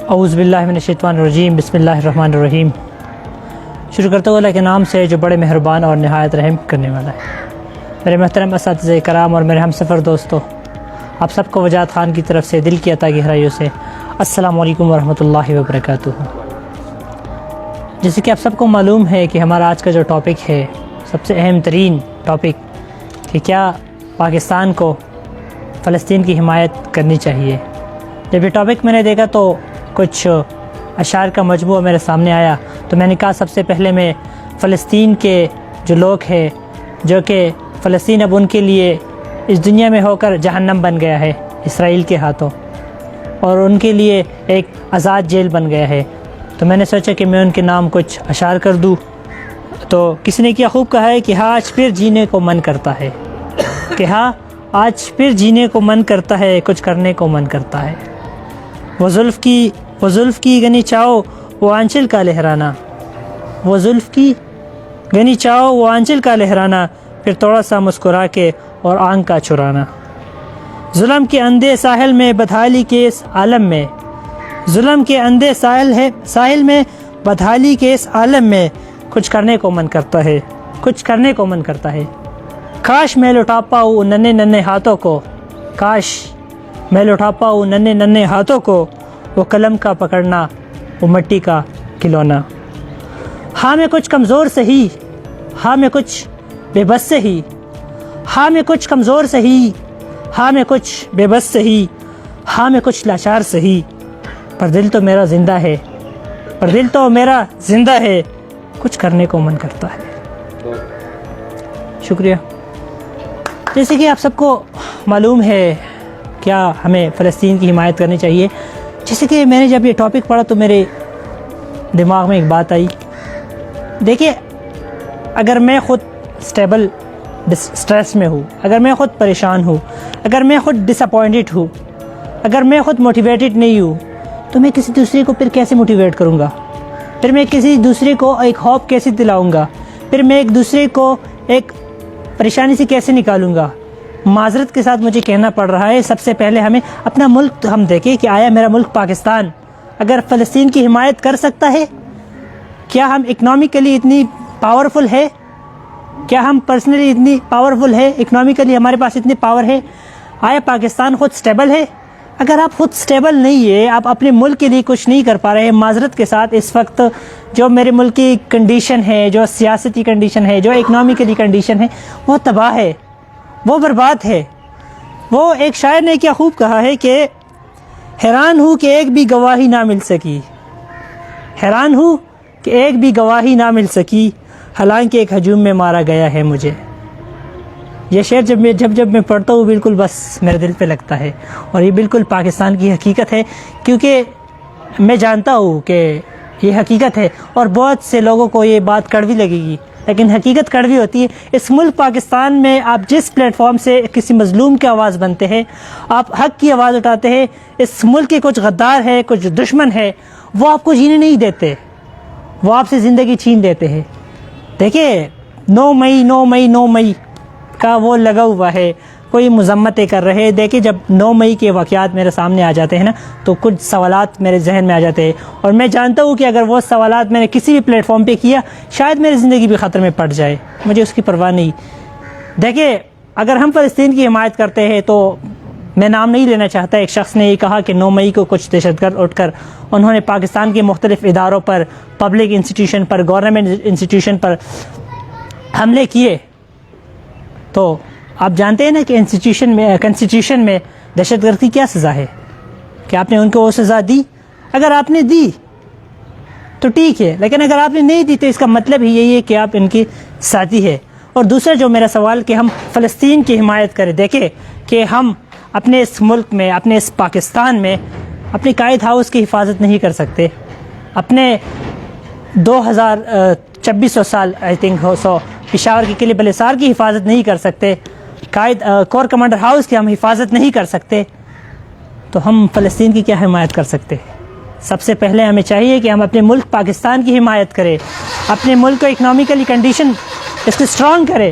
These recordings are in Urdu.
اعوذ باللہ من الشیطان الرجیم، بسم اللہ الرحمن الرحیم۔ شروع کرتے ہوئے اللہ کے نام سے جو بڑے مہربان اور نہایت رحم کرنے والا ہے۔ میرے محترم اساتذہ کرام اور میرے ہم سفر دوستو، آپ سب کو وجاہت خان کی طرف سے دل کی عطا گہرائیوں سے السلام علیکم ورحمۃ اللہ وبرکاتہ۔ جیسے کہ آپ سب کو معلوم ہے کہ ہمارا آج کا جو ٹاپک ہے، سب سے اہم ترین ٹاپک، کہ کیا پاکستان کو فلسطین کی حمایت کرنی چاہیے۔ جب یہ ٹاپک میں نے دیکھا تو کچھ اشعار کا مجموعہ میرے سامنے آیا، تو میں نے کہا سب سے پہلے میں فلسطین کے جو لوگ ہیں، جو کہ فلسطین اب ان کے لیے اس دنیا میں ہو کر جہنم بن گیا ہے اسرائیل کے ہاتھوں، اور ان کے لیے ایک آزاد جیل بن گیا ہے، تو میں نے سوچا کہ میں ان کے نام کچھ اشعار کر دوں۔ تو کسی نے کیا خوب کہا ہے کہ ہاں آج پھر جینے کو من کرتا ہے، کہ ہاں آج پھر جینے کو من کرتا ہے، کچھ کرنے کو من کرتا ہے۔ وہ زلف کی گنی چاہو وہ آنچل کا لہرانا، وہ زلف کی گنی چاہو وہ آنچل کا لہرانا، پھر تھوڑا سا مسکرا کے اور آنکھ کا چرانا۔ ظلم کے اندھے ساحل میں بدحالی کے اس عالم میں، ظلم کے اندھے ساحل میں بدحالی کے اس عالم میں، کچھ کرنے کو من کرتا ہے، کچھ کرنے کو من کرتا ہے۔ کاش میں لٹا پاؤں ننھے ننھے ہاتھوں کو، کاش میں لٹا پاؤں ننھے ننھے ہاتھوں کو، وہ قلم کا پکڑنا، وہ مٹی کا کھلونا۔ ہاں میں کچھ کمزور سہی، ہاں میں کچھ بے بس سہی، ہاں میں کچھ کمزور سہی، ہاں میں کچھ بے بس سہی، ہاں میں کچھ لاچار سہی، پر دل تو میرا زندہ ہے، پر دل تو میرا زندہ ہے، کچھ کرنے کو من کرتا ہے۔ شکریہ۔ جیسے کہ آپ سب کو معلوم ہے کیا ہمیں فلسطین کی حمایت کرنی چاہیے، جیسے کہ میں نے جب یہ ٹاپک پڑھا تو میرے دماغ میں ایک بات آئی۔ دیکھیے، اگر میں خود اسٹیبل اسٹریس میں ہوں، اگر میں خود پریشان ہوں، اگر میں خود ڈس اپوائنٹڈ ہوں، اگر میں خود موٹیویٹڈ نہیں ہوں، تو میں کسی دوسرے کو پھر کیسے موٹیویٹ کروں گا؟ پھر میں کسی دوسرے کو ایک ہوپ کیسے دلاؤں گا؟ پھر میں ایک دوسرے کو ایک پریشانی سے کیسے نکالوں گا؟ معذرت کے ساتھ مجھے کہنا پڑ رہا ہے، سب سے پہلے ہمیں اپنا ملک ہم دیکھیں کہ آیا میرا ملک پاکستان اگر فلسطین کی حمایت کر سکتا ہے؟ کیا ہم اکنامکلی اتنی پاورفل ہے؟ کیا ہم پرسنلی اتنی پاورفل ہے؟ اکنامکلی ہمارے پاس اتنی پاور ہے؟ آیا پاکستان خود سٹیبل ہے؟ اگر آپ خود سٹیبل نہیں ہے، آپ اپنے ملک کے لیے کچھ نہیں کر پا رہے ہیں، معذرت کے ساتھ اس وقت جو میرے ملک کی کنڈیشن ہے، جو سیاستی کنڈیشن ہے، جو اکنامکلی کنڈیشن ہے، وہ تباہ ہے، وہ برباد ہے۔ وہ ایک شاعر نے کیا خوب کہا ہے کہ حیران ہوں کہ ایک بھی گواہی نہ مل سکی، حیران ہوں کہ ایک بھی گواہی نہ مل سکی، حالانکہ ایک ہجوم میں مارا گیا ہے مجھے۔ یہ شعر جب میں پڑھتا ہوں بالکل بس میرے دل پہ لگتا ہے، اور یہ بالکل پاکستان کی حقیقت ہے، کیونکہ میں جانتا ہوں کہ یہ حقیقت ہے، اور بہت سے لوگوں کو یہ بات کڑوی لگے گی، لیکن حقیقت کڑوی ہوتی ہے۔ اس ملک پاکستان میں آپ جس پلیٹ فارم سے کسی مظلوم کی آواز بنتے ہیں، آپ حق کی آواز اٹھاتے ہیں، اس ملک کے کچھ غدار ہے، کچھ دشمن ہے، وہ آپ کو جینے نہیں دیتے، وہ آپ سے زندگی چھین لیتے ہیں۔ دیکھیے 9 مئی کا وہ لگا ہوا ہے، کوئی مذمتیں کر رہے ہیں۔ دیکھیں، جب 9 مئی کے واقعات میرے سامنے آ جاتے ہیں نا، تو کچھ سوالات میرے ذہن میں آ جاتے ہیں، اور میں جانتا ہوں کہ اگر وہ سوالات میں نے کسی بھی پلیٹ فارم پہ کیا، شاید میری زندگی بھی خطرے میں پڑ جائے، مجھے اس کی پرواہ نہیں۔ دیکھیں، اگر ہم فلسطین کی حمایت کرتے ہیں تو میں نام نہیں لینا چاہتا، ایک شخص نے یہ کہا کہ 9 مئی کو کچھ دہشت گرد اٹھ کر انہوں نے پاکستان کے مختلف اداروں پر، پبلک انسٹیٹیوشن پر، گورنمنٹ انسٹیٹیوشن پر حملے کیے، تو آپ جانتے ہیں نا کہ کنسٹیٹیوشن میں دہشت گرد کی کیا سزا ہے؟ کہ آپ نے ان کو وہ سزا دی؟ اگر آپ نے دی تو ٹھیک ہے، لیکن اگر آپ نے نہیں دی تو اس کا مطلب ہی یہی ہے کہ آپ ان کی ساتھی ہے۔ اور دوسرا جو میرا سوال کہ ہم فلسطین کی حمایت کریں، دیکھیں کہ ہم اپنے اس ملک میں، اپنے اس پاکستان میں اپنے قائد ہاؤس کی حفاظت نہیں کر سکتے، اپنے 2600 سال پشاور کے قلعہ بلحصار کی حفاظت نہیں کر سکتے، کور کمانڈر ہاؤس کی ہم حفاظت نہیں کر سکتے، تو ہم فلسطین کی کیا حمایت کر سکتے؟ سب سے پہلے ہمیں چاہیے کہ ہم اپنے ملک پاکستان کی حمایت کریں، اپنے ملک کو اکنامکلی کنڈیشن اس کو اسٹرانگ کرے،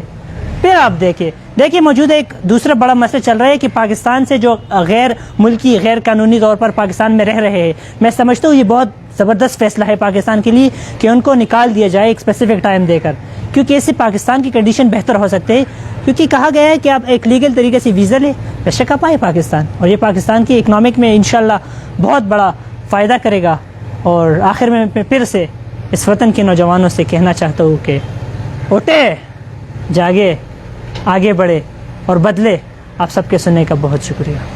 پھر آپ دیکھیے موجود ایک دوسرا بڑا مسئلہ چل رہا ہے کہ پاکستان سے جو غیر ملکی غیر قانونی طور پر پاکستان میں رہ رہے ہیں، میں سمجھتا ہوں یہ بہت زبردست فیصلہ ہے پاکستان کے لیے کہ ان کو نکال دیا جائے ایک اسپیسیفک ٹائم دے کر، کیونکہ اس سے پاکستان کی کنڈیشن بہتر ہو سکتے ہیں، کیونکہ کہا گیا ہے کہ آپ ایک لیگل طریقے سے ویزا لیں، بے شک آپ آئے پاکستان، اور یہ پاکستان کی اکنامک میں انشاءاللہ بہت بڑا فائدہ کرے گا۔ اور آخر میں پھر سے اس وطن کے نوجوانوں سے کہنا چاہتا ہوں کہ اٹھے، جاگے، آگے بڑھے اور بدلے۔ آپ سب کے سننے کا بہت شکریہ۔